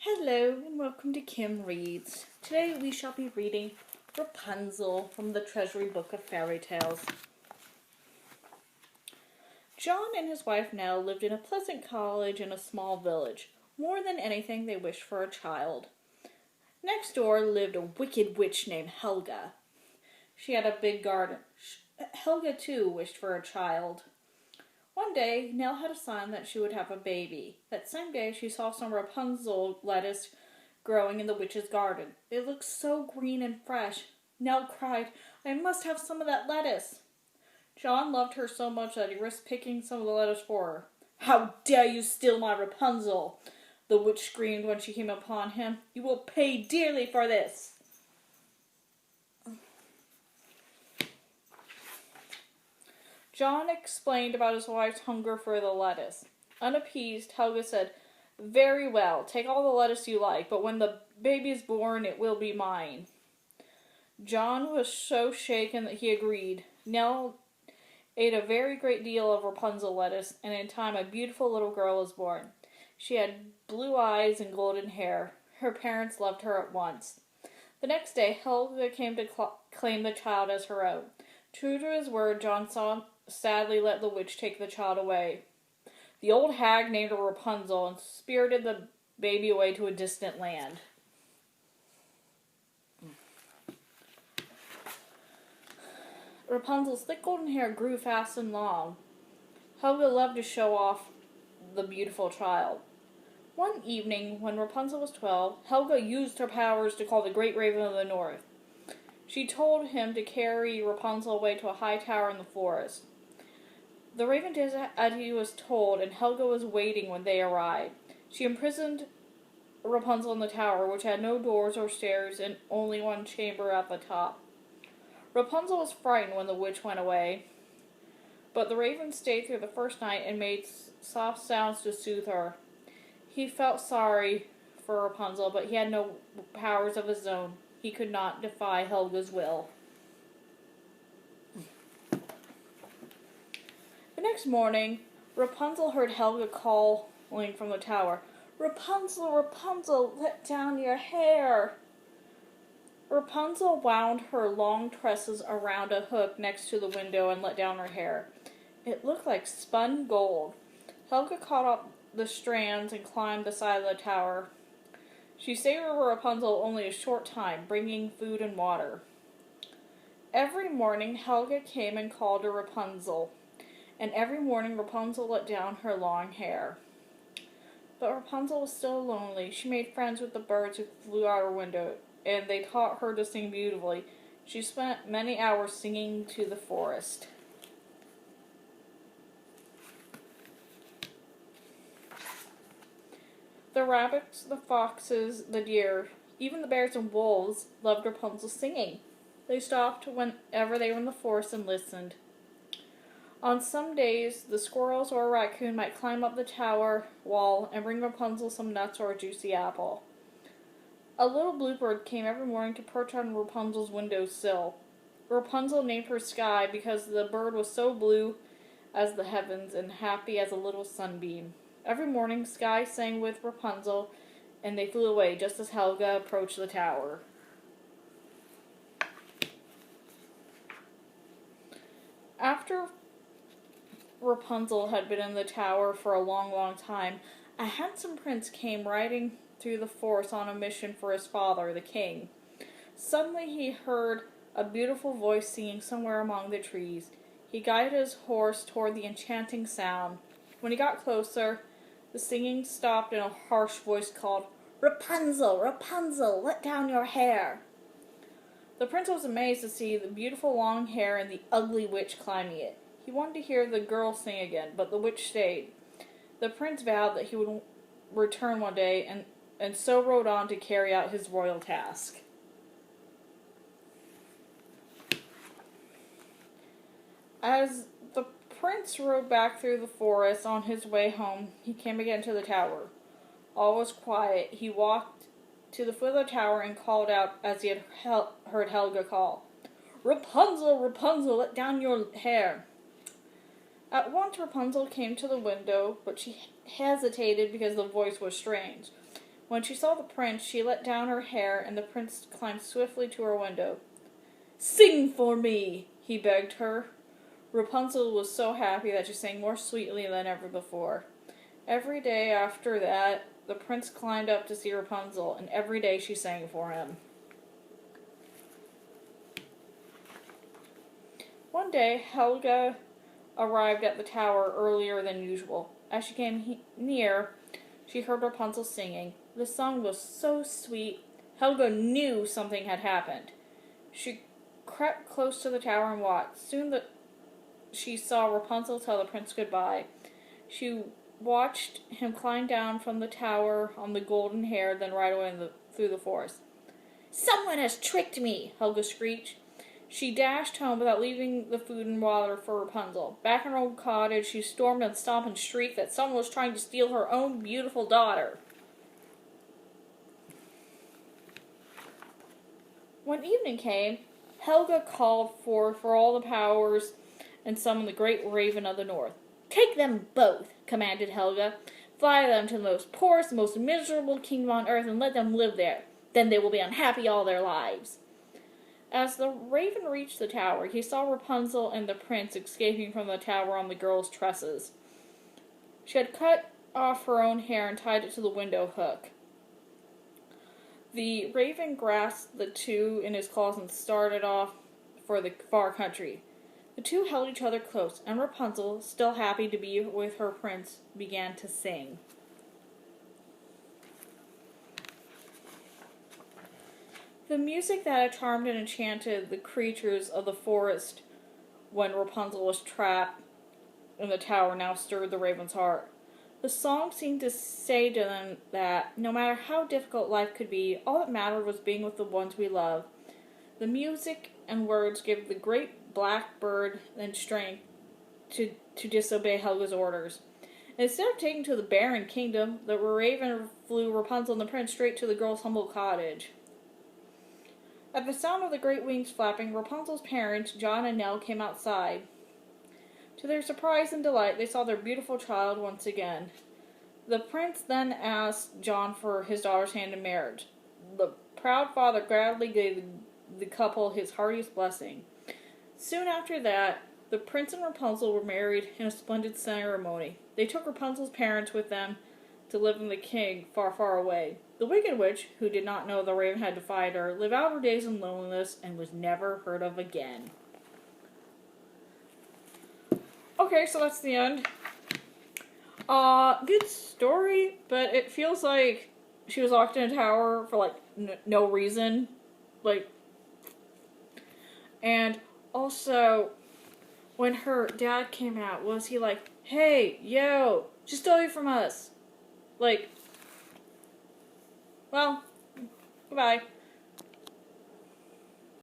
Hello and welcome to Kim Reads. Today we shall be reading Rapunzel from the Treasury Book of Fairy Tales. John and his wife Nell lived in a pleasant cottage in a small village. More than anything, they wished for a child. Next door lived a wicked witch named Helga. She had a big garden. Helga too wished for a child. One day, Nell had a sign that she would have a baby. That same day, she saw some Rapunzel lettuce growing in the witch's garden. It looked so green and fresh. Nell cried, "I must have some of that lettuce." John loved her so much that he risked picking some of the lettuce for her. "How dare you steal my Rapunzel?" the witch screamed when she came upon him. "You will pay dearly for this." John explained about his wife's hunger for the lettuce. Unappeased, Helga said, "Very well, take all the lettuce you like, but when the baby is born, it will be mine." John was so shaken that he agreed. Nell ate a very great deal of Rapunzel lettuce, and in time a beautiful little girl was born. She had blue eyes and golden hair. Her parents loved her at once. The next day, Helga came to claim the child as her own. True to his word, John sadly let the witch take the child away. The old hag named her Rapunzel and spirited the baby away to a distant land. Rapunzel's thick golden hair grew fast and long. Helga loved to show off the beautiful child. One evening, when Rapunzel was 12, Helga used her powers to call the great raven of the north. She told him to carry Rapunzel away to a high tower in the forest. The raven did as he was told, and Helga was waiting when they arrived. She imprisoned Rapunzel in the tower, which had no doors or stairs and only one chamber at the top. Rapunzel was frightened when the witch went away, but the raven stayed through the first night and made soft sounds to soothe her. He felt sorry for Rapunzel, but he had no powers of his own. He could not defy Helga's will. The next morning, Rapunzel heard Helga calling from the tower, "Rapunzel, Rapunzel, let down your hair." Rapunzel wound her long tresses around a hook next to the window and let down her hair. It looked like spun gold. Helga caught up the strands and climbed the side of the tower. She stayed with Rapunzel only a short time, bringing food and water. Every morning, Helga came and called to Rapunzel, and every morning Rapunzel let down her long hair. But Rapunzel was still lonely. She made friends with the birds who flew out her window, and they taught her to sing beautifully. She spent many hours singing to the forest. The rabbits, the foxes, the deer, even the bears and wolves loved Rapunzel's singing. They stopped whenever they were in the forest and listened. On some days, the squirrels or a raccoon might climb up the tower wall and bring Rapunzel some nuts or a juicy apple. A little bluebird came every morning to perch on Rapunzel's windowsill. Rapunzel named her Sky because the bird was so blue as the heavens and happy as a little sunbeam. Every morning, Sky sang with Rapunzel, and they flew away just as Helga approached the tower. After Rapunzel had been in the tower for a long, long time, a handsome prince came riding through the forest on a mission for his father, the king. Suddenly he heard a beautiful voice singing somewhere among the trees. He guided his horse toward the enchanting sound. When he got closer, the singing stopped and a harsh voice called, "Rapunzel, Rapunzel, let down your hair." The prince was amazed to see the beautiful long hair and the ugly witch climbing it. He wanted to hear the girl sing again, but the witch stayed. The prince vowed that he would return one day and so rode on to carry out his royal task. As the prince rode back through the forest on his way home, he came again to the tower. All was quiet. He walked to the foot of the tower and called out as he had heard Helga call, "Rapunzel, Rapunzel, let down your hair." At once Rapunzel came to the window, but she hesitated because the voice was strange. When she saw the prince, she let down her hair, and the prince climbed swiftly to her window. "Sing for me," he begged her. Rapunzel was so happy that she sang more sweetly than ever before. Every day after that, the prince climbed up to see Rapunzel, and every day she sang for him. One day, Helga arrived at the tower earlier than usual. As she came near, she heard Rapunzel singing. The song was so sweet, Helga knew something had happened. She crept close to the tower and watched. Soon she saw Rapunzel tell the prince goodbye. She watched him climb down from the tower on the golden hair, then ride away through the forest. "Someone has tricked me," Helga screeched. She dashed home without leaving the food and water for Rapunzel. Back in her old cottage, she stormed and stomped and shrieked that someone was trying to steal her own beautiful daughter. When evening came, Helga called for all the powers and summoned the great raven of the north. "Take them both," commanded Helga. "Fly them to the most poorest, most miserable kingdom on earth and let them live there. Then they will be unhappy all their lives." As the raven reached the tower, he saw Rapunzel and the prince escaping from the tower on the girl's tresses. She had cut off her own hair and tied it to the window hook. The raven grasped the two in his claws and started off for the far country. The two held each other close, and Rapunzel, still happy to be with her prince, began to sing. The music that had charmed and enchanted the creatures of the forest when Rapunzel was trapped in the tower now stirred the raven's heart. The song seemed to say to them that, no matter how difficult life could be, all that mattered was being with the ones we love. The music and words gave the great black bird then strength to disobey Helga's orders. Instead of taking to the barren kingdom, the raven flew Rapunzel and the prince straight to the girl's humble cottage. At the sound of the great wings flapping, Rapunzel's parents, John and Nell, came outside. To their surprise and delight, they saw their beautiful child once again. The prince then asked John for his daughter's hand in marriage. The proud father gladly gave the couple his heartiest blessing. Soon after that, the prince and Rapunzel were married in a splendid ceremony. They took Rapunzel's parents with them to live with the king far, far away. The wicked witch, who did not know the raven had defied her, lived out her days in loneliness and was never heard of again. Okay, so that's the end. Good story, but it feels like she was locked in a tower for, no reason. And also, when her dad came out, was he like, "Hey, yo, she stole you from us"? Well, goodbye.